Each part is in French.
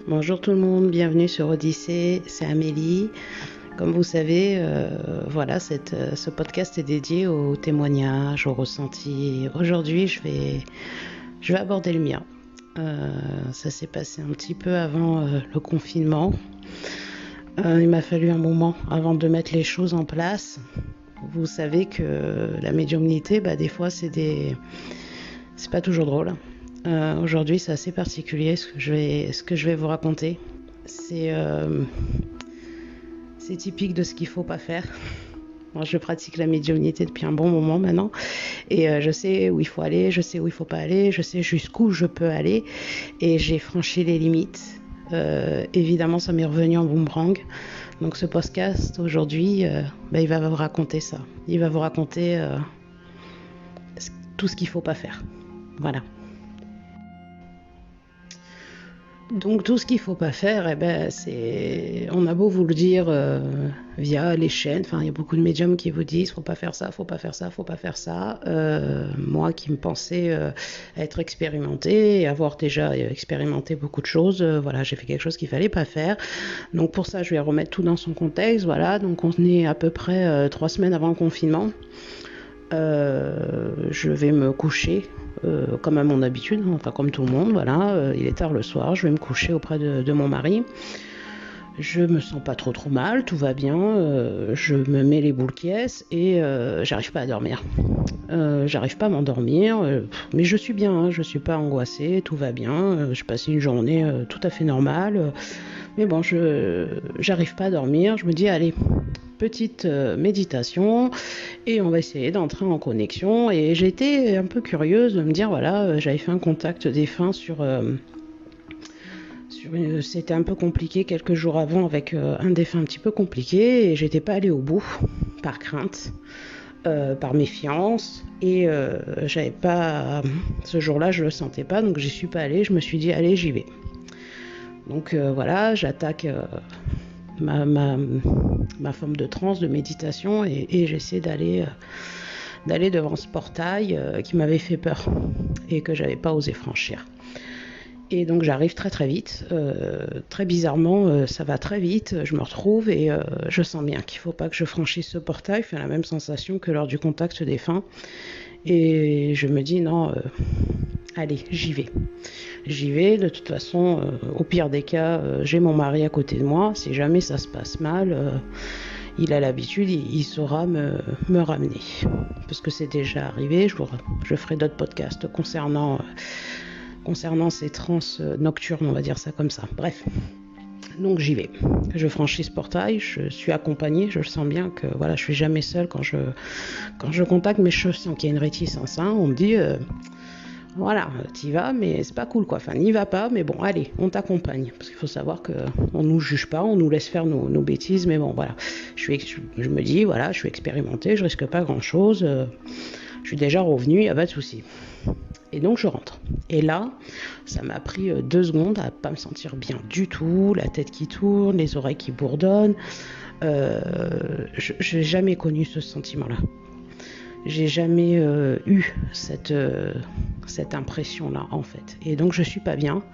Bonjour tout le monde, bienvenue sur Odyssée, c'est Amélie. Comme vous savez, ce podcast est dédié aux témoignages, aux ressentis. Aujourd'hui, je vais aborder le mien. Ça s'est passé un petit peu avant le confinement. Il m'a fallu un moment avant de mettre les choses en place. Vous savez que la médiumnité, des fois, c'est pas toujours drôle. Aujourd'hui, c'est assez particulier ce que je vais vous raconter. C'est typique de ce qu'il ne faut pas faire. Moi, je pratique la médiumnité depuis un bon moment maintenant et je sais où il faut aller, je sais où il ne faut pas aller, je sais jusqu'où je peux aller et j'ai franchi les limites. Évidemment, ça m'est revenu en boomerang. Donc ce podcast aujourd'hui, il va vous raconter ça. Il va vous raconter tout ce qu'il ne faut pas faire. Voilà. Donc tout ce qu'il ne faut pas faire, on a beau vous le dire via les chaînes, il y a beaucoup de médiums qui vous disent faut pas faire ça, faut pas faire ça, faut pas faire ça. Moi qui me pensais être expérimentée et avoir déjà expérimenté beaucoup de choses, j'ai fait quelque chose qu'il fallait pas faire. Donc pour ça, je vais remettre tout dans son contexte. Voilà, donc on est à peu près 3 semaines avant le confinement. Je vais me coucher comme à mon habitude, comme tout le monde, il est tard le soir, je vais me coucher auprès de mon mari. Je me sens pas trop mal, tout va bien, je me mets les boules qui est et j'arrive pas à dormir. J'arrive pas à m'endormir, mais je suis bien, je suis pas angoissée, tout va bien, j'ai passé une journée tout à fait normale, mais bon, j'arrive pas à dormir, je me dis allez, petite méditation et on va essayer d'entrer en connexion. Et j'étais un peu curieuse de me dire j'avais fait un contact défunt c'était un peu compliqué quelques jours avant avec un défunt un petit peu compliqué et j'étais pas allée au bout par crainte, par méfiance et j'avais pas ce jour-là je le sentais pas, donc j'y suis pas allée. Je me suis dit allez, j'y vais. Donc j'attaque ma forme de transe, de méditation et j'essaie d'aller devant ce portail qui m'avait fait peur et que j'avais pas osé franchir. Et donc j'arrive très très vite, très bizarrement ça va très vite, je me retrouve et je sens bien qu'il faut pas que je franchisse ce portail, fait la même sensation que lors du contact défunt et je me dis non, allez, j'y vais, de toute façon, au pire des cas, j'ai mon mari à côté de moi, si jamais ça se passe mal, il a l'habitude, il saura me ramener. Parce que c'est déjà arrivé, je ferai d'autres podcasts concernant ces trans nocturnes, on va dire ça comme ça. Bref, donc j'y vais. Je franchis ce portail, je suis accompagnée, je sens bien que je suis jamais seule quand je contacte, mais je sens qu'il y a une réticence. On me dit... t'y vas, mais c'est pas cool quoi. N'y va pas, mais bon, allez, on t'accompagne. Parce qu'il faut savoir qu'on nous juge pas, on nous laisse faire nos bêtises, mais bon, je me dis, je suis expérimentée, je risque pas grand chose, je suis déjà revenue, y a pas de souci. Et donc je rentre. Et là, ça m'a pris 2 secondes à pas me sentir bien du tout, la tête qui tourne, les oreilles qui bourdonnent. J'ai jamais connu ce sentiment-là. J'ai jamais eu cette impression-là, en fait. Et donc, je suis pas bien.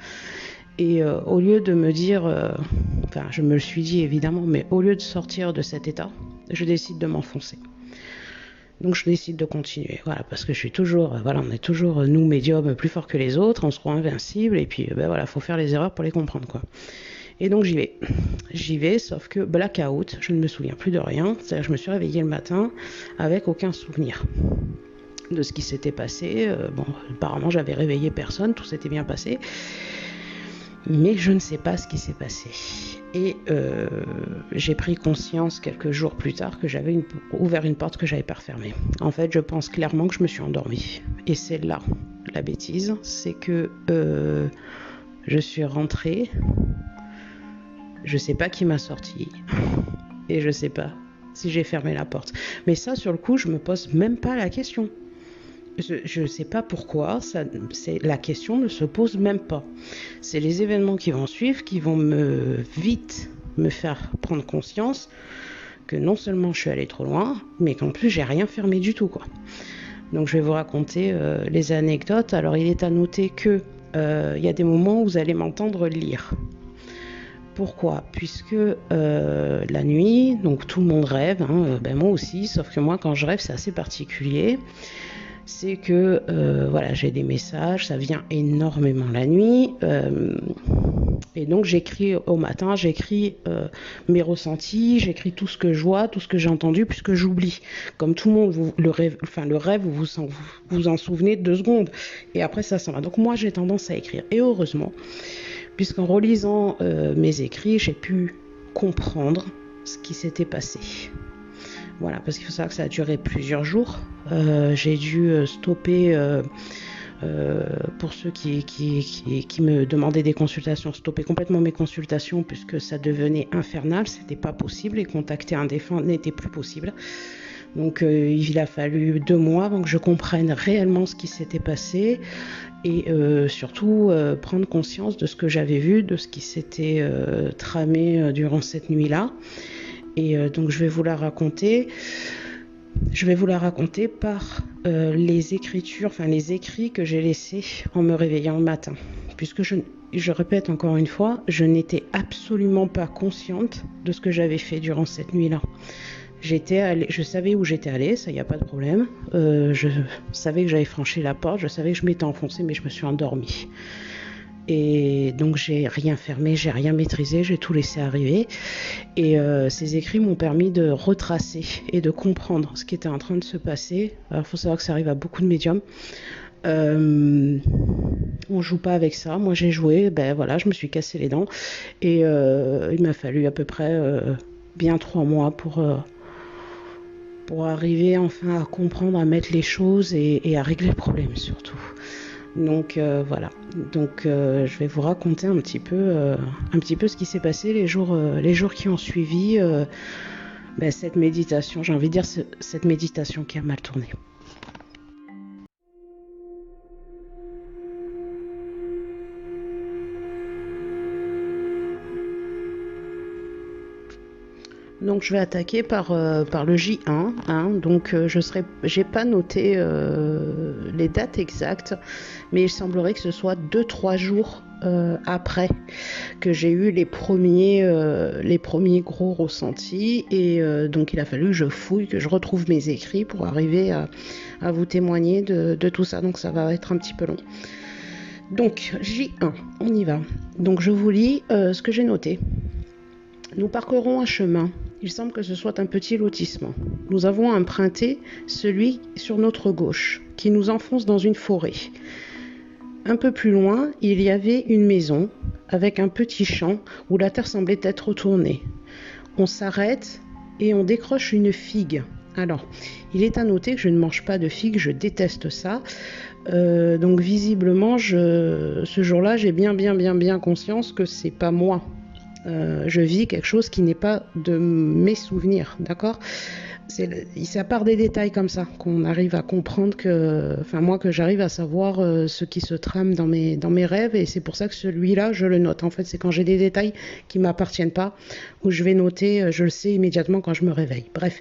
Et au lieu de me dire... je me le suis dit, évidemment, mais au lieu de sortir de cet état, je décide de m'enfoncer. Donc, je décide de continuer. Parce que je suis toujours... on est toujours, nous, médiums, plus forts que les autres. On se croit invincibles. Et puis, faut faire les erreurs pour les comprendre, quoi. Et donc j'y vais, sauf que blackout, je ne me souviens plus de rien. C'est-à-dire que je me suis réveillée le matin avec aucun souvenir de ce qui s'était passé. Apparemment j'avais réveillé personne, tout s'était bien passé. Mais je ne sais pas ce qui s'est passé. Et j'ai pris conscience quelques jours plus tard que j'avais ouvert une porte que j'avais pas refermée. En fait, je pense clairement que je me suis endormie. Et c'est là la bêtise, c'est que je suis rentrée. Je sais pas qui m'a sorti et je sais pas si j'ai fermé la porte. Mais ça, sur le coup, je me pose même pas la question. Je sais pas pourquoi, la question ne se pose même pas. C'est les événements qui vont suivre qui vont vite me faire prendre conscience que non seulement je suis allée trop loin, mais qu'en plus j'ai rien fermé du tout, quoi. Donc je vais vous raconter les anecdotes. Alors il est à noter que y a des moments où vous allez m'entendre lire. Pourquoi? Puisque la nuit, donc tout le monde rêve, hein, moi aussi, sauf que moi quand je rêve c'est assez particulier. C'est que voilà, j'ai des messages, ça vient énormément la nuit. Et donc j'écris au matin, j'écris mes ressentis, j'écris tout ce que je vois, tout ce que j'ai entendu, puisque j'oublie. Comme tout le monde, le rêve, vous en souvenez 2 secondes. Et après ça s'en va. Donc moi j'ai tendance à écrire. Et heureusement, puisqu'en relisant mes écrits, j'ai pu comprendre ce qui s'était passé. Voilà, parce qu'il faut savoir que ça a duré plusieurs jours. J'ai dû stopper, pour ceux qui me demandaient des consultations, stopper complètement mes consultations puisque ça devenait infernal, c'était pas possible et contacter un défunt n'était plus possible. Donc il a fallu 2 mois avant que je comprenne réellement ce qui s'était passé et surtout prendre conscience de ce que j'avais vu, de ce qui s'était tramé durant cette nuit-là. Et donc je vais vous la raconter. Je vais vous la raconter par les écrits que j'ai laissés en me réveillant le matin. Puisque je répète encore une fois, je n'étais absolument pas consciente de ce que j'avais fait durant cette nuit-là. Je savais où j'étais allée, ça y a pas de problème. Je savais que j'avais franchi la porte, je savais que je m'étais enfoncée, mais je me suis endormie. Et donc j'ai rien fermé, j'ai rien maîtrisé, j'ai tout laissé arriver. Et ces écrits m'ont permis de retracer et de comprendre ce qui était en train de se passer. Alors il faut savoir que ça arrive à beaucoup de médiums. On joue pas avec ça. Moi j'ai joué, voilà, je me suis cassé les dents. Et il m'a fallu à peu près bien 3 mois pour arriver enfin à comprendre, à mettre les choses et à régler le problème surtout. Donc voilà, donc je vais vous raconter un petit peu ce qui s'est passé les jours qui ont suivi cette méditation, j'ai envie de dire cette méditation qui a mal tourné. Donc je vais attaquer par le J1, hein. Donc j'ai pas noté les dates exactes, mais il semblerait que ce soit 2-3 jours après que j'ai eu les premiers gros ressentis et donc il a fallu que je fouille, que je retrouve mes écrits pour arriver à vous témoigner de tout ça, donc ça va être un petit peu long. Donc J1, on y va. Donc je vous lis ce que j'ai noté. Nous parcourons un chemin. Il semble que ce soit un petit lotissement. Nous avons emprunté celui sur notre gauche, qui nous enfonce dans une forêt. Un peu plus loin, il y avait une maison, avec un petit champ où la terre semblait être retournée. On s'arrête et on décroche une figue. Alors, il est à noter que je ne mange pas de figues, je déteste ça. Donc visiblement, ce jour-là, j'ai bien conscience que c'est pas moi. Je vis quelque chose qui n'est pas de mes souvenirs, d'accord? C'est à part des détails comme ça qu'on arrive à comprendre que j'arrive à savoir ce qui se trame dans mes rêves, et c'est pour ça que celui-là, je le note. En fait, c'est quand j'ai des détails qui ne m'appartiennent pas, où je vais noter, je le sais immédiatement quand je me réveille. Bref,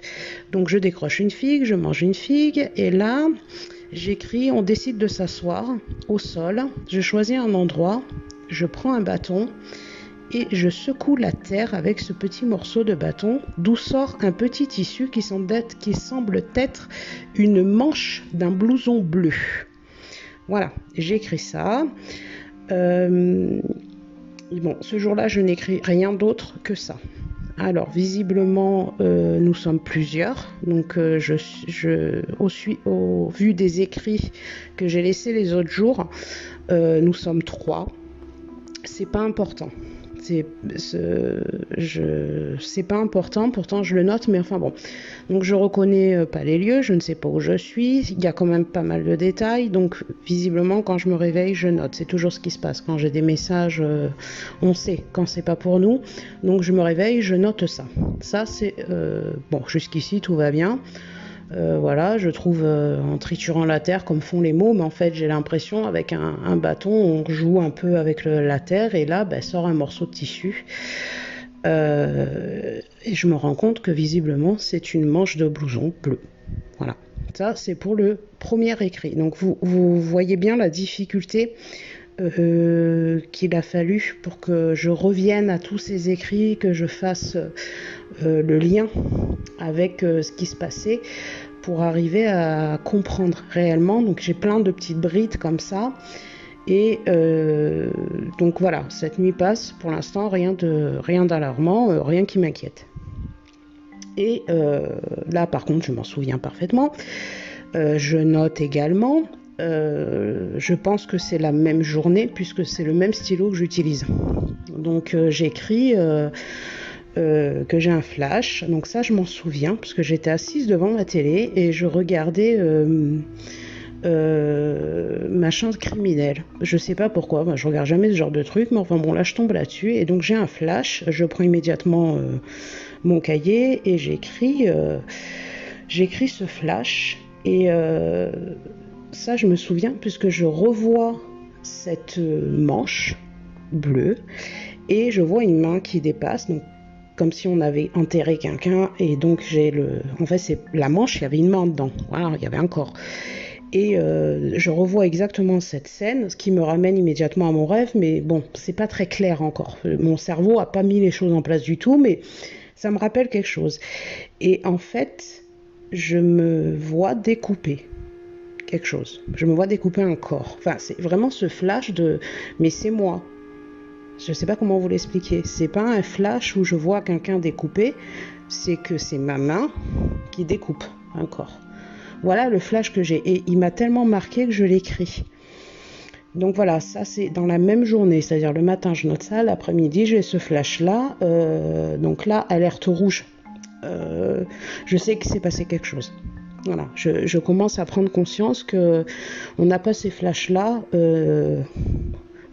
donc je décroche une figue, je mange une figue, et là, j'écris, on décide de s'asseoir au sol, je choisis un endroit, je prends un bâton, et je secoue la terre avec ce petit morceau de bâton, d'où sort un petit tissu qui semble être une manche d'un blouson bleu. Voilà, j'écris ça. Bon, ce jour-là, je n'écris rien d'autre que ça. Alors, visiblement, nous sommes plusieurs. Donc, au vu des écrits que j'ai laissés les autres jours, nous sommes 3. C'est pas important. C'est pas important, pourtant je le note, mais enfin bon. Donc je reconnais pas les lieux, je ne sais pas où je suis, il y a quand même pas mal de détails, donc visiblement quand je me réveille, je note. C'est toujours ce qui se passe. Quand j'ai des messages, on sait quand c'est pas pour nous. Donc je me réveille, je note ça. Ça c'est bon, jusqu'ici tout va bien. Voilà, je trouve en triturant la terre comme font les mots, mais en fait j'ai l'impression avec un bâton on joue un peu avec la terre et là sort un morceau de tissu et je me rends compte que visiblement c'est une manche de blouson bleu. Voilà, ça c'est pour le premier écrit. Donc vous voyez bien la difficulté qu'il a fallu pour que je revienne à tous ces écrits, que je fasse le lien avec ce qui se passait pour arriver à comprendre réellement. Donc j'ai plein de petites brides comme ça. Et donc voilà, cette nuit passe, pour l'instant rien d'alarmant, rien qui m'inquiète. Et là par contre je m'en souviens parfaitement. Je note également, je pense que c'est la même journée puisque c'est le même stylo que j'utilise. Donc j'écris que j'ai un flash, donc ça je m'en souviens parce que j'étais assise devant ma télé et je regardais machin criminel. Je sais pas pourquoi, moi, je regarde jamais ce genre de truc, mais enfin bon là je tombe là-dessus et donc j'ai un flash, je prends immédiatement mon cahier et j'écris ce flash et ça je me souviens puisque je revois cette manche bleue et je vois une main qui dépasse, donc comme si on avait enterré quelqu'un et donc en fait c'est la manche, il y avait une main dedans, voilà, il y avait un corps. Et je revois exactement cette scène, ce qui me ramène immédiatement à mon rêve, mais bon, c'est pas très clair encore. Mon cerveau a pas mis les choses en place du tout, mais ça me rappelle quelque chose. Et en fait, je me vois découper quelque chose. Je me vois découper un corps. Enfin, c'est vraiment ce flash de « mais c'est moi ». Je sais pas comment vous l'expliquer. C'est pas un flash où je vois quelqu'un découper, c'est que c'est ma main qui découpe un corps. Voilà le flash que j'ai et il m'a tellement marqué que je l'écris. Donc voilà, ça c'est dans la même journée, c'est-à-dire le matin je note ça, l'après-midi j'ai ce flash-là, donc là alerte rouge, je sais qu'il s'est passé quelque chose. Voilà, je commence à prendre conscience que on n'a pas ces flashs-là,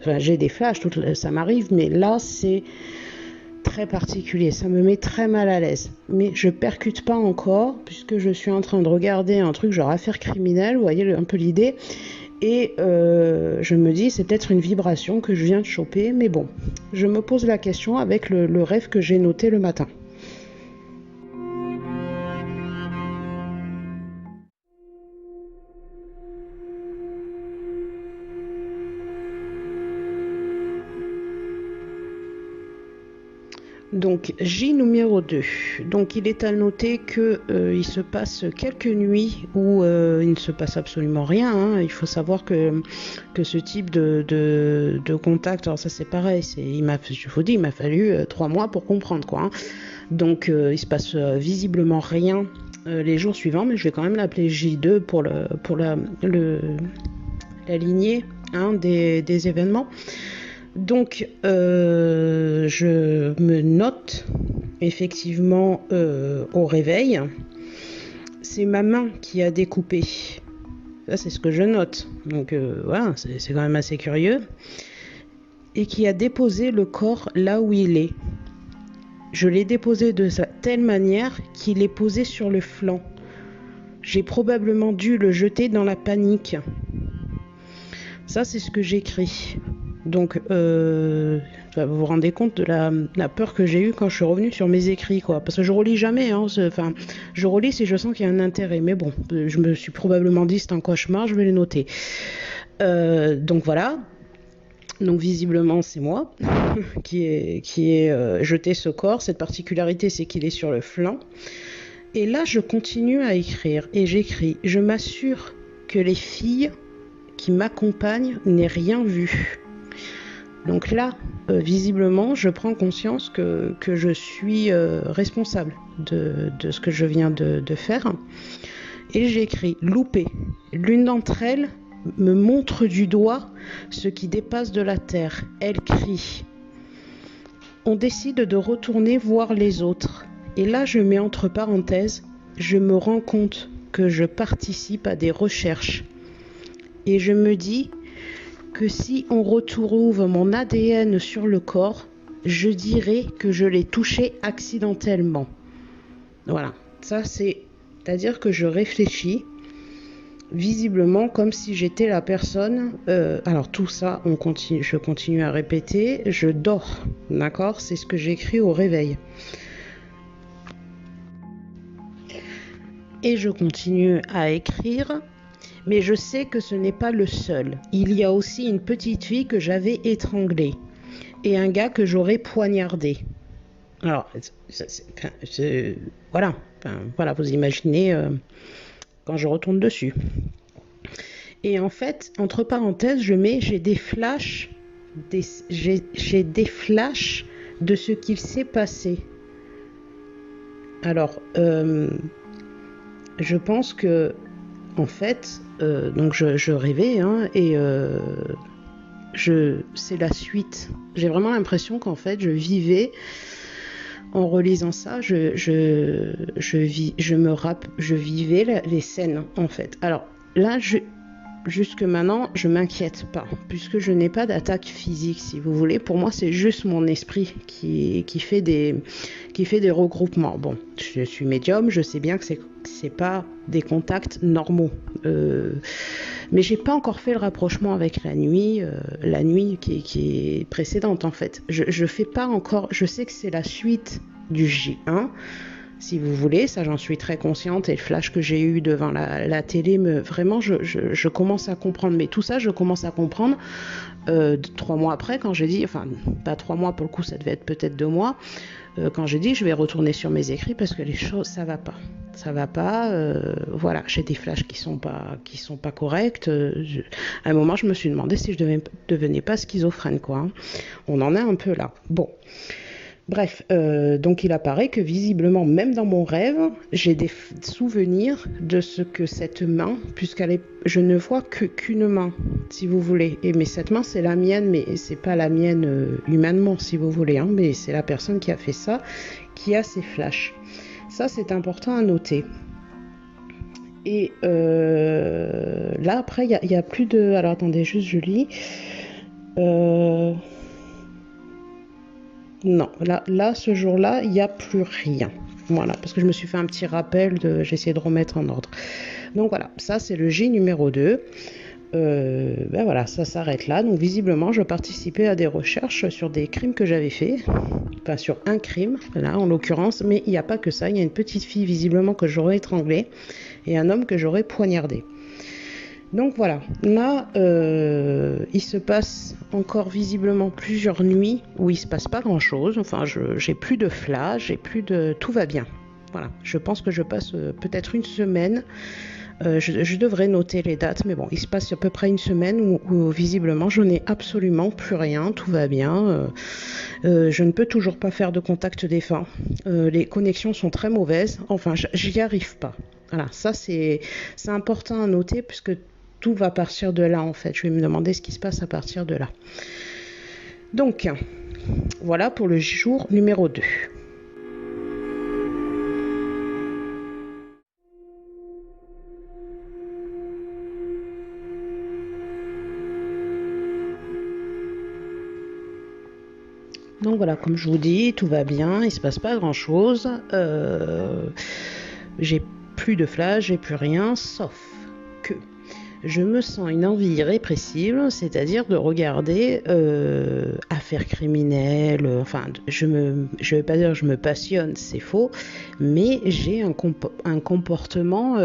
enfin j'ai des flashs, ça m'arrive, mais là c'est très particulier, ça me met très mal à l'aise, mais je percute pas encore puisque je suis en train de regarder un truc genre affaire criminelle, vous voyez un peu l'idée, et je me dis c'est peut-être une vibration que je viens de choper, mais bon, je me pose la question avec le rêve que j'ai noté le matin. Donc J numéro 2. Donc il est à noter que il se passe quelques nuits où il ne se passe absolument rien. Hein. Il faut savoir que ce type de contact, alors ça c'est pareil, il m'a fallu 3 mois pour comprendre quoi. Hein. Donc il se passe visiblement rien les jours suivants, mais je vais quand même l'appeler J2 pour la lignée hein, des événements. Donc, je me note effectivement au réveil, c'est ma main qui a découpé. Ça, c'est ce que je note. Donc, voilà, c'est quand même assez curieux. Et qui a déposé le corps là où il est. Je l'ai déposé de telle manière qu'il est posé sur le flanc. J'ai probablement dû le jeter dans la panique. Ça, c'est ce que j'écris. Donc, vous vous rendez compte de la peur que j'ai eue quand je suis revenue sur mes écrits, quoi. Parce que je relis jamais, hein. Enfin, je relis si je sens qu'il y a un intérêt. Mais bon, je me suis probablement dit c'est un cauchemar, je vais les noter. Donc voilà. Donc visiblement c'est moi qui ai jeté ce corps. Cette particularité c'est qu'il est sur le flanc. Et là je continue à écrire et j'écris. Je m'assure que les filles qui m'accompagnent n'aient rien vu. Donc là, visiblement, je prends conscience que je suis responsable de ce que je viens de faire. Et j'écris « loupé ». L'une d'entre elles me montre du doigt ce qui dépasse de la terre. Elle crie. On décide de retourner voir les autres. Et là, je mets entre parenthèses, je me rends compte que je participe à des recherches. Et je me dis que si on retrouve mon ADN sur le corps, je dirais que je l'ai touché accidentellement. Voilà, ça c'est-à-dire que je réfléchis visiblement comme si j'étais la personne. Alors tout ça, je continue à répéter, je dors, d'accord ? C'est ce que j'écris au réveil. Et je continue à écrire. Mais je sais que ce n'est pas le seul. Il y a aussi une petite fille que j'avais étranglée et un gars que j'aurais poignardé. Alors, voilà. Voilà, vous imaginez quand je retourne dessus. Et en fait, entre parenthèses, j'ai des flashs, j'ai des flashs de ce qu'il s'est passé. Alors, je pense que, en fait, donc je rêvais, hein, et c'est la suite. J'ai vraiment l'impression qu'en fait, je vivais, en relisant ça, je vivais les scènes, en fait. Alors là, jusque maintenant, je m'inquiète pas, puisque je n'ai pas d'attaque physique, si vous voulez. Pour moi, c'est juste mon esprit qui fait des regroupements. Bon, je suis médium, je sais bien que c'est pas des contacts normaux, mais j'ai pas encore fait le rapprochement avec la nuit qui est précédente en fait. Je fais pas encore. Je sais que c'est la suite du J1. Si vous voulez, ça j'en suis très consciente, et le flash que j'ai eu devant la télé, vraiment je commence à comprendre. Mais tout ça, je commence à comprendre 3 mois après, quand j'ai dit, enfin pas 3 mois pour le coup, ça devait être peut-être 2 mois, quand j'ai dit je vais retourner sur mes écrits parce que les choses, ça va pas. Voilà, j'ai des flashs qui sont pas corrects. À un moment, je me suis demandé si je devenais pas schizophrène, quoi. Hein. On en est un peu là. Bon. Bref, donc il apparaît que visiblement, même dans mon rêve, j'ai des souvenirs de ce que cette main, je ne vois qu'une main, si vous voulez. Mais cette main, c'est la mienne, mais c'est pas la mienne humainement, si vous voulez, hein, mais c'est la personne qui a fait ça, qui a ces flashs. Ça, c'est important à noter. Et là, après, il y a plus de... Alors, attendez, juste je lis. Non, là, ce jour-là, il n'y a plus rien. Voilà, parce que je me suis fait un petit rappel, j'ai essayé de remettre en ordre. Donc voilà, ça c'est le J numéro 2. Ben voilà, ça s'arrête là. Donc visiblement, je participais à des recherches sur des crimes que j'avais faits. Enfin, sur un crime, là en l'occurrence. Mais il n'y a pas que ça. Il y a une petite fille visiblement que j'aurais étranglée et un homme que j'aurais poignardé. Donc voilà, là, il se passe encore visiblement plusieurs nuits où il se passe pas grand-chose. Enfin, j'ai plus de flash, tout va bien. Voilà, je pense que je passe peut-être une semaine. Je devrais noter les dates, mais bon, il se passe à peu près une semaine où visiblement je n'ai absolument plus rien, tout va bien. Je ne peux toujours pas faire de contact défunt. Les connexions sont très mauvaises. Enfin, j'y arrive pas. Voilà, ça c'est important à noter puisque tout va partir de là en fait. Je vais me demander ce qui se passe à partir de là. Donc, voilà pour le jour numéro 2. Donc voilà, comme je vous dis, tout va bien, il se passe pas grand chose. J'ai plus de flash, j'ai plus rien, sauf que je me sens une envie irrépressible, c'est-à-dire de regarder affaires criminelles. Enfin, je vais pas dire que je me passionne, c'est faux, mais j'ai un comportement,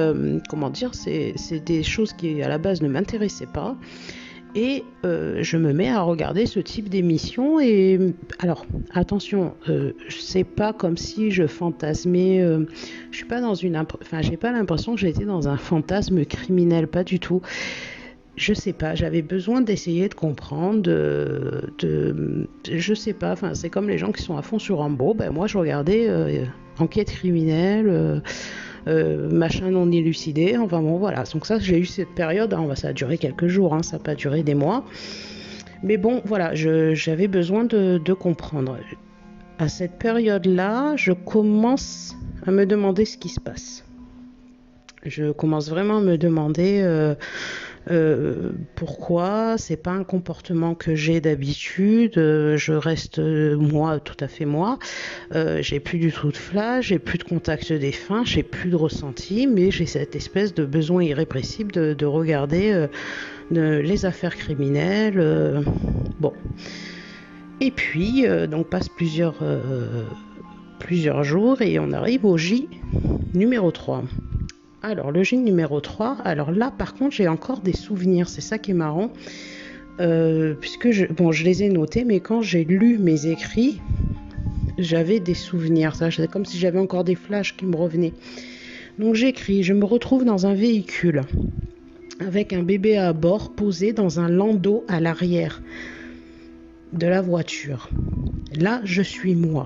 comment dire, c'est des choses qui à la base ne m'intéressaient pas. Et je me mets à regarder ce type d'émission. Et alors, attention, c'est pas comme si je fantasmais. Je suis pas dans j'ai pas l'impression que j'étais dans un fantasme criminel, pas du tout. Je sais pas, j'avais besoin d'essayer de comprendre, je sais pas. Enfin, c'est comme les gens qui sont à fond sur Rambo. Ben moi, je regardais enquête criminelle. Machin non élucidé, enfin bon voilà, donc ça j'ai eu cette période, hein, ça a duré quelques jours, hein, ça n'a pas duré des mois, mais bon voilà, j'avais besoin de comprendre. À cette période-là, je commence à me demander ce qui se passe. Je commence vraiment à me demander pourquoi c'est pas un comportement que j'ai d'habitude. Je reste moi, tout à fait moi. J'ai plus du tout de flash, j'ai plus de contact défunt, j'ai plus de ressenti, mais j'ai cette espèce de besoin irrépressible de regarder les affaires criminelles. Bon. Et puis, donc passe plusieurs jours et on arrive au J numéro 3. Alors, le J numéro 3, alors là, par contre, j'ai encore des souvenirs. C'est ça qui est marrant. Puisque je les ai notés, mais quand j'ai lu mes écrits, j'avais des souvenirs. C'est comme si j'avais encore des flashs qui me revenaient. Donc, j'écris, je me retrouve dans un véhicule avec un bébé à bord posé dans un landau à l'arrière de la voiture. Là, je suis moi.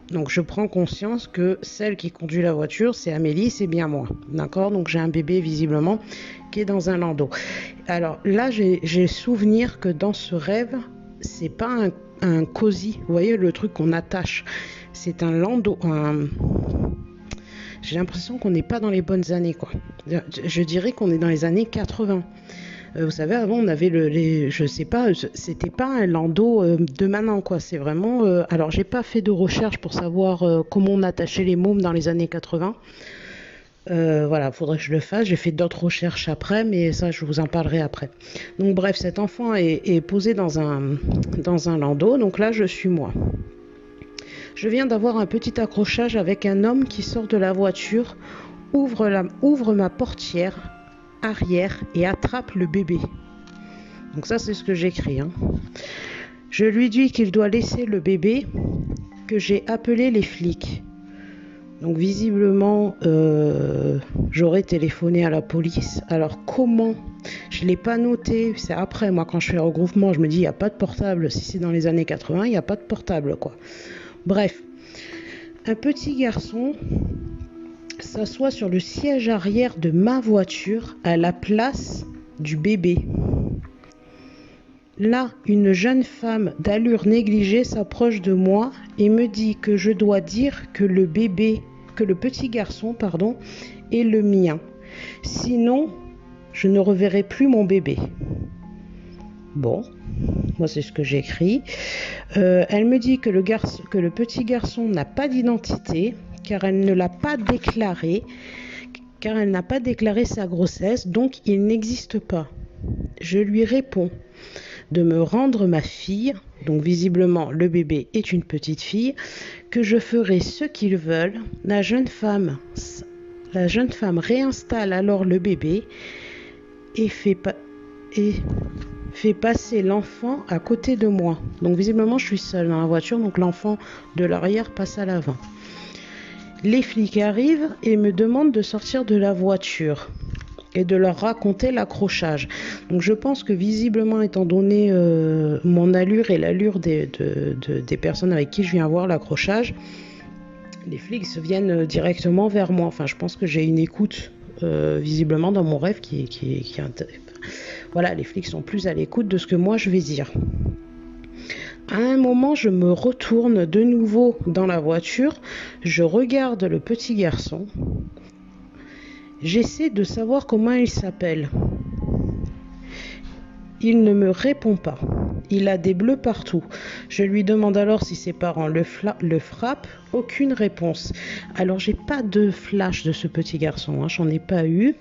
Donc je prends conscience que celle qui conduit la voiture, c'est Amélie, c'est bien moi. D'accord? Donc j'ai un bébé visiblement qui est dans un landau. Alors là, j'ai souvenir que dans ce rêve, c'est pas un cosy. Vous voyez le truc qu'on attache. C'est un landau. J'ai l'impression qu'on n'est pas dans les bonnes années, quoi. Je dirais qu'on est dans les années 80. Vous savez, avant, on avait je sais pas, c'était pas un landau de maintenant, quoi. C'est vraiment... alors, j'ai pas fait de recherche pour savoir comment on attachait les mômes dans les années 80. Voilà, faudrait que je le fasse. J'ai fait d'autres recherches après, mais ça, je vous en parlerai après. Donc, bref, cet enfant est posé dans un landau. Donc là, je suis moi. Je viens d'avoir un petit accrochage avec un homme qui sort de la voiture, ouvre ma portière arrière et attrape le bébé. Donc ça, c'est ce que j'écris. Je lui dis qu'il doit laisser le bébé, que j'ai appelé les flics. Donc visiblement, j'aurais téléphoné à la police. Alors comment? Je ne l'ai pas noté. C'est après, moi, quand je fais le regroupement, je me dis, il n'y a pas de portable. Si c'est dans les années 80, il n'y a pas de portable, quoi. Bref, un petit garçon s'assoit sur le siège arrière de ma voiture à la place du bébé. Là, une jeune femme d'allure négligée s'approche de moi et me dit que je dois dire que le petit garçon, est le mien. Sinon, je ne reverrai plus mon bébé. Bon, moi c'est ce que j'écris. Elle me dit que le petit garçon n'a pas d'identité, car elle n'a pas déclaré sa grossesse, donc il n'existe pas. Je lui réponds de me rendre ma fille, donc visiblement le bébé est une petite fille, que je ferai ce qu'ils veulent. La jeune femme réinstalle alors le bébé et fait passer l'enfant à côté de moi. Donc visiblement je suis seule dans la voiture, donc l'enfant de l'arrière passe à l'avant. Les flics arrivent et me demandent de sortir de la voiture et de leur raconter l'accrochage. Donc je pense que visiblement, étant donné mon allure et l'allure des personnes avec qui je viens voir l'accrochage, les flics viennent directement vers moi. Enfin, je pense que j'ai une écoute visiblement dans mon rêve voilà, les flics sont plus à l'écoute de ce que moi je vais dire. À un moment, je me retourne de nouveau dans la voiture, je regarde le petit garçon, j'essaie de savoir comment il s'appelle. Il ne me répond pas. Il a des bleus partout. Je lui demande alors si ses parents le frappent. Aucune réponse. Alors, j'ai pas de flash de ce petit garçon. J'en ai pas eu.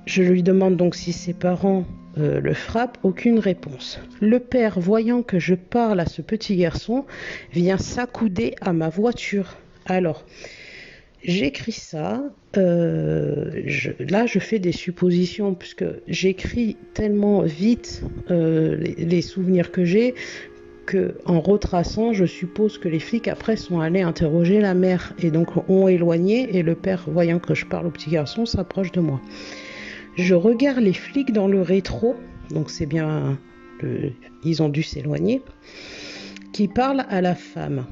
Je lui demande donc si ses parents le frappent. Aucune réponse. Le père, voyant que je parle à ce petit garçon, vient s'accouder à ma voiture. Alors, j'écris ça. Là, je fais des suppositions puisque j'écris tellement vite les souvenirs que j'ai qu'en retraçant, je suppose que les flics après sont allés interroger la mère et donc ont éloigné et le père, voyant que je parle au petit garçon, s'approche de moi. Je regarde les flics dans le rétro, donc c'est bien, ils ont dû s'éloigner, qui parlent à la femme.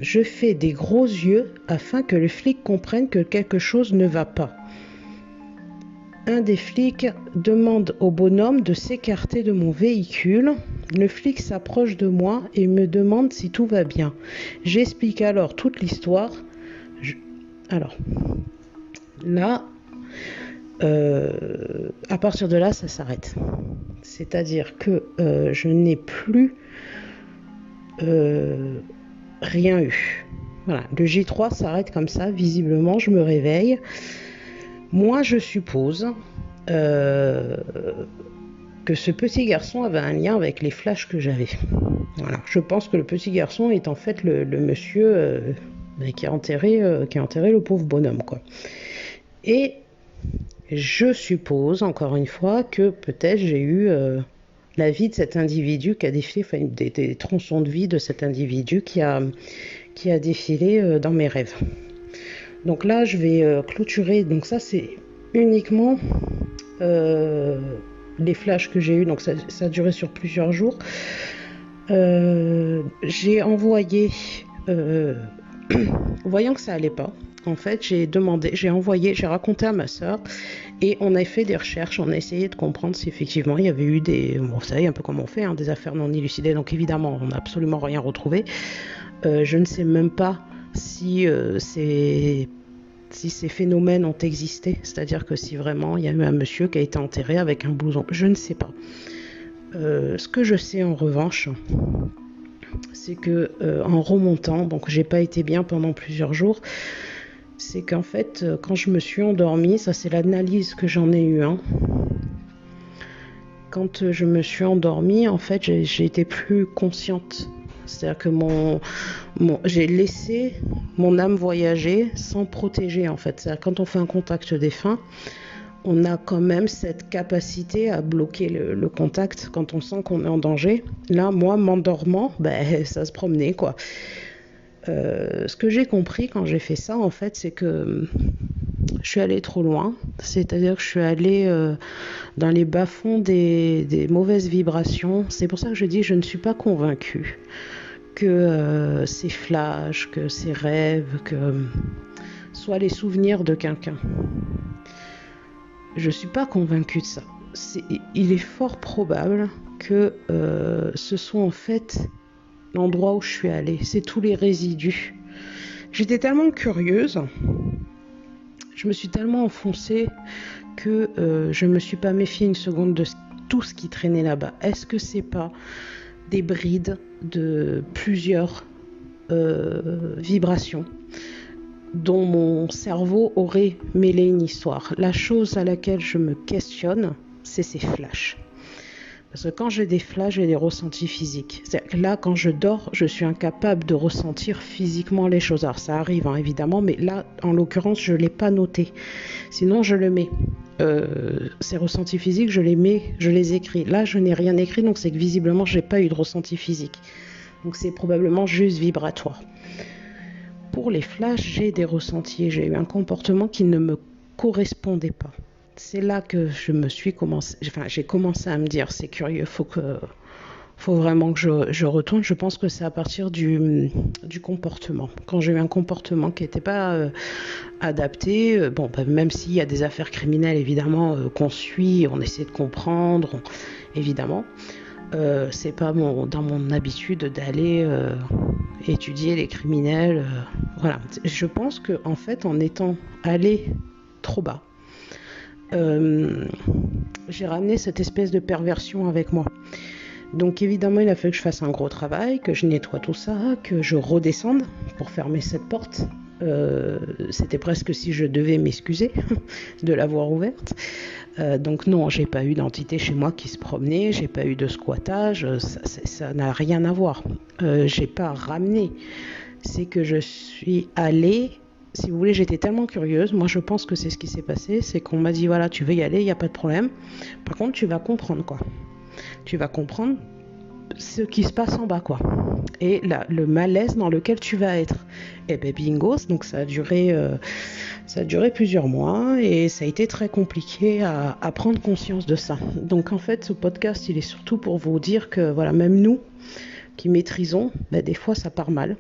Je fais des gros yeux afin que le flic comprenne que quelque chose ne va pas. Un des flics demande au bonhomme de s'écarter de mon véhicule. Le flic s'approche de moi et me demande si tout va bien. J'explique alors toute l'histoire. Alors, là, à partir de là, ça s'arrête. C'est-à-dire que je n'ai plus rien eu. Voilà, le J3 s'arrête comme ça, visiblement, je me réveille. Moi, je suppose que ce petit garçon avait un lien avec les flashs que j'avais. Voilà, je pense que le petit garçon est en fait le monsieur mais qui a enterré le pauvre bonhomme, quoi. Et je suppose, encore une fois, que peut-être j'ai eu la vie de cet individu qui a défilé, enfin des tronçons de vie de cet individu qui a défilé dans mes rêves. Donc là, je vais clôturer. Donc ça, c'est uniquement les flashs que j'ai eus. Donc ça a duré sur plusieurs jours. J'ai envoyé, voyant que ça allait pas, en fait, j'ai raconté à ma sœur et on a fait des recherches, on a essayé de comprendre si effectivement il y avait eu vous savez un peu comment on fait, hein, des affaires non élucidées, donc évidemment on n'a absolument rien retrouvé. Je ne sais même pas si ces phénomènes ont existé, c'est-à-dire que si vraiment il y a eu un monsieur qui a été enterré avec un blouson, je ne sais pas. Ce que je sais en revanche, c'est que en remontant, donc j'ai pas été bien pendant plusieurs jours, c'est qu'en fait quand je me suis endormie, ça c'est l'analyse que j'en ai eu, hein. Quand je me suis endormie, en fait j'ai été plus consciente, c'est-à-dire que j'ai laissé mon âme voyager sans protéger, en fait. C'est-à-dire quand on fait un contact défunt, on a quand même cette capacité à bloquer le contact quand on sent qu'on est en danger. Là, moi, m'endormant, ça se promenait, quoi. Ce que j'ai compris quand j'ai fait ça, en fait, c'est que je suis allée trop loin. C'est-à-dire que je suis allée dans les bas-fonds des mauvaises vibrations. C'est pour ça que je dis que je ne suis pas convaincue que ces flashs, que ces rêves, que soient les souvenirs de quelqu'un. Je ne suis pas convaincue de ça. Il est fort probable que ce soit en fait l'endroit où je suis allée. C'est tous les résidus. J'étais tellement curieuse, je me suis tellement enfoncée que je ne me suis pas méfiée une seconde de tout ce qui traînait là-bas. Est-ce que c'est pas des brides de plusieurs vibrations dont mon cerveau aurait mêlé une histoire? La chose à laquelle je me questionne, c'est ces flashs. Parce que quand j'ai des flashs, j'ai des ressentis physiques. C'est-à-dire que là, quand je dors, je suis incapable de ressentir physiquement les choses. Alors ça arrive, hein, évidemment, mais là, en l'occurrence, je ne l'ai pas noté. Sinon, je le mets. Ces ressentis physiques, je les écris. Là, je n'ai rien écrit, donc c'est que visiblement, je n'ai pas eu de ressenti physique. Donc c'est probablement juste vibratoire. Pour les flashs, j'ai des ressentis. J'ai eu un comportement qui ne me correspondait pas. C'est là que j'ai commencé à me dire, c'est curieux, faut vraiment que je retourne. Je pense que c'est à partir du comportement. Quand j'ai eu un comportement qui n'était pas adapté, même s'il y a des affaires criminelles, évidemment, qu'on suit, on essaie de comprendre, évidemment. C'est pas dans mon habitude d'aller étudier les criminels. Voilà. Je pense que en fait, en étant allé trop bas, j'ai ramené cette espèce de perversion avec moi. Donc évidemment, il a fallu que je fasse un gros travail, que je nettoie tout ça, que je redescende pour fermer cette porte. C'était presque si je devais m'excuser de l'avoir ouverte. Donc non, j'ai pas eu d'entité chez moi qui se promenait, j'ai pas eu de squattage, ça n'a rien à voir. J'ai pas ramené. C'est que je suis allée, si vous voulez, j'étais tellement curieuse. Moi, je pense que c'est ce qui s'est passé, c'est qu'on m'a dit voilà, tu veux y aller, il n'y a pas de problème. Par contre, tu vas comprendre quoi. Tu vas comprendre ce qui se passe en bas quoi. Et le malaise dans lequel tu vas être. Et bingo, donc ça a duré plusieurs mois et ça a été très compliqué à prendre conscience de ça. Donc en fait, ce podcast, il est surtout pour vous dire que voilà, même nous qui maîtrisons, des fois ça part mal.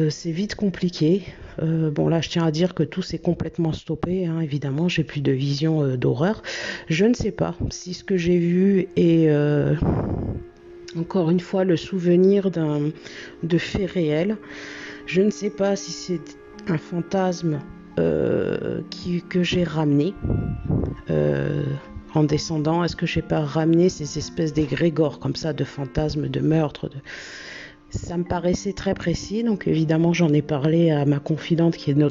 C'est vite compliqué. Là, je tiens à dire que tout s'est complètement stoppé, hein, évidemment, j'ai plus de vision d'horreur. Je ne sais pas si ce que j'ai vu est encore une fois le souvenir de faits réels. Je ne sais pas si c'est un fantasme que j'ai ramené en descendant. Est-ce que j'ai pas ramené ces espèces d'égrégores comme ça de fantasmes, de meurtres, Ça me paraissait très précis, donc évidemment j'en ai parlé à ma confidente qui est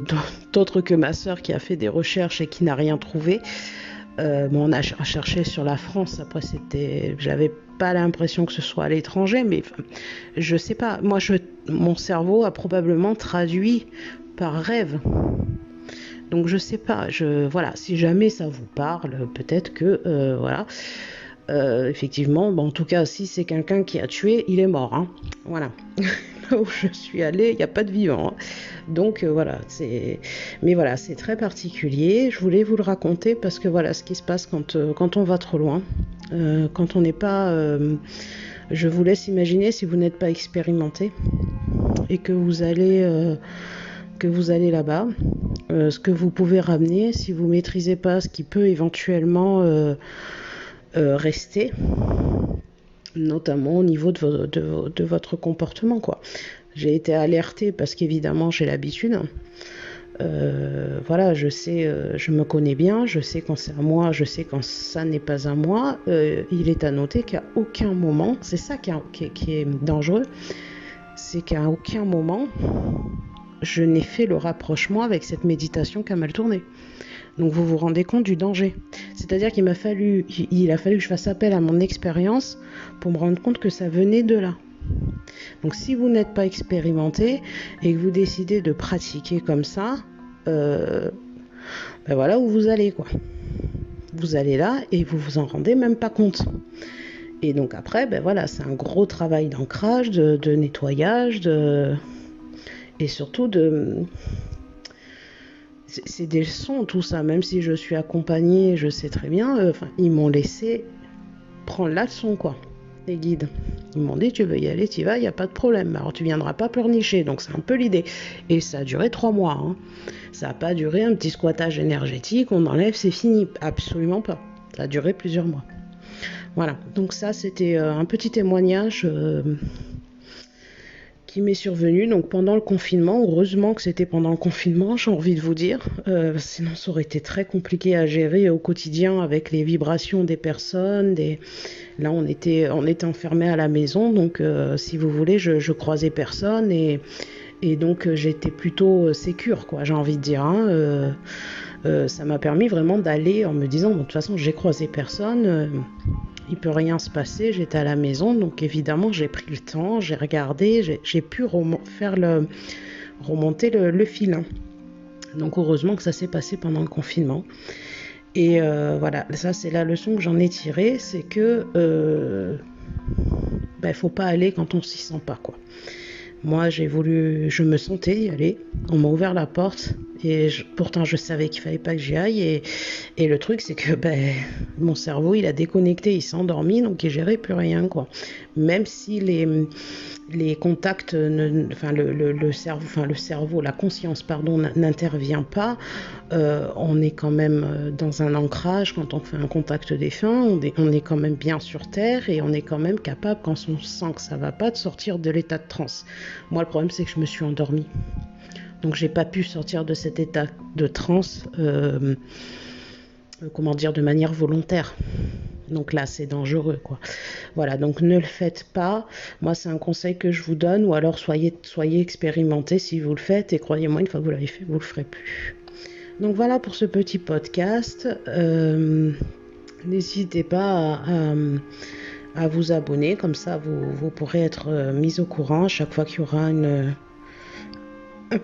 autre que ma sœur qui a fait des recherches et qui n'a rien trouvé. On a cherché sur la France, après j'avais pas l'impression que ce soit à l'étranger, mais je sais pas. Moi, mon cerveau a probablement traduit par rêve. Donc je sais pas. Voilà, si jamais ça vous parle, peut-être que voilà. Effectivement, en tout cas, si c'est quelqu'un qui a tué, il est mort. Hein. Voilà. Là où je suis allée, il n'y a pas de vivant. Hein. Donc voilà, mais voilà, c'est très particulier. Je voulais vous le raconter parce que voilà ce qui se passe quand on va trop loin. Quand on n'est pas... je vous laisse imaginer si vous n'êtes pas expérimenté et que vous allez là-bas, ce que vous pouvez ramener si vous ne maîtrisez pas ce qui peut éventuellement rester, notamment au niveau de votre comportement, quoi. J'ai été alertée parce qu'évidemment j'ai l'habitude. Voilà, je sais, je me connais bien, je sais quand c'est à moi, je sais quand ça n'est pas à moi. Il est à noter qu'à aucun moment, c'est ça qui est dangereux, c'est qu'à aucun moment je n'ai fait le rapprochement avec cette méditation qui a mal tourné. Donc vous vous rendez compte du danger. C'est-à-dire qu'il a fallu que je fasse appel à mon expérience pour me rendre compte que ça venait de là. Donc si vous n'êtes pas expérimenté et que vous décidez de pratiquer comme ça, ben voilà où vous allez, quoi. Vous allez là et vous vous en rendez même pas compte. Et donc après, ben voilà, c'est un gros travail d'ancrage, de nettoyage, et surtout c'est des leçons, tout ça. Même si je suis accompagnée, je sais très bien, ils m'ont laissé prendre la leçon, quoi. Les guides. Ils m'ont dit, tu veux y aller, tu y vas, il n'y a pas de problème. Alors tu viendras pas pleurnicher, donc c'est un peu l'idée. Et ça a duré 3 mois. Hein. Ça n'a pas duré un petit squattage énergétique, on enlève, c'est fini. Absolument pas. Ça a duré plusieurs mois. Voilà, donc ça c'était un petit témoignage qui m'est survenu donc pendant le confinement. Heureusement que c'était pendant le confinement, j'ai envie de vous dire. Sinon ça aurait été très compliqué à gérer au quotidien avec les vibrations des personnes, Là, on était enfermés à la maison, donc si vous voulez, je croisais personne et donc j'étais plutôt sécure, quoi, j'ai envie de dire. Hein. Ça m'a permis vraiment d'aller en me disant, bon, de toute façon, j'ai croisé personne, il peut rien se passer, j'étais à la maison, donc évidemment, j'ai pris le temps, j'ai regardé, j'ai pu remonter le fil. Hein. Donc heureusement que ça s'est passé pendant le confinement. Et voilà, ça c'est la leçon que j'en ai tirée, c'est que faut pas aller quand on s'y sent pas, quoi. Moi je me sentais y aller, on m'a ouvert la porte et pourtant je savais qu'il fallait pas que j'y aille et le truc c'est que mon cerveau il a déconnecté, il s'est endormi donc il gérait plus rien, quoi. Même si les contacts, le cerveau, la conscience, pardon, n'intervient pas, on est quand même dans un ancrage quand on fait un contact défunt, on est quand même bien sur Terre et on est quand même capable, quand on sent que ça va pas, de sortir de l'état de transe. Moi, le problème, c'est que je me suis endormie. Donc, j'ai pas pu sortir de cet état de transe, de manière volontaire. Donc là, c'est dangereux, quoi. Voilà, donc ne le faites pas. Moi, c'est un conseil que je vous donne, ou alors soyez expérimentés si vous le faites, et croyez-moi, une fois que vous l'avez fait, vous le ferez plus. Donc voilà pour ce petit podcast. N'hésitez pas à vous abonner, comme ça vous pourrez être mis au courant à chaque fois qu'il y aura un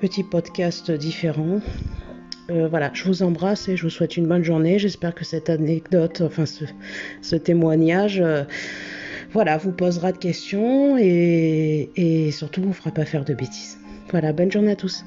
petit podcast différent. Voilà, je vous embrasse et je vous souhaite une bonne journée. J'espère que cette anecdote, ce témoignage, vous posera de questions et surtout vous fera pas faire de bêtises. Voilà, bonne journée à tous.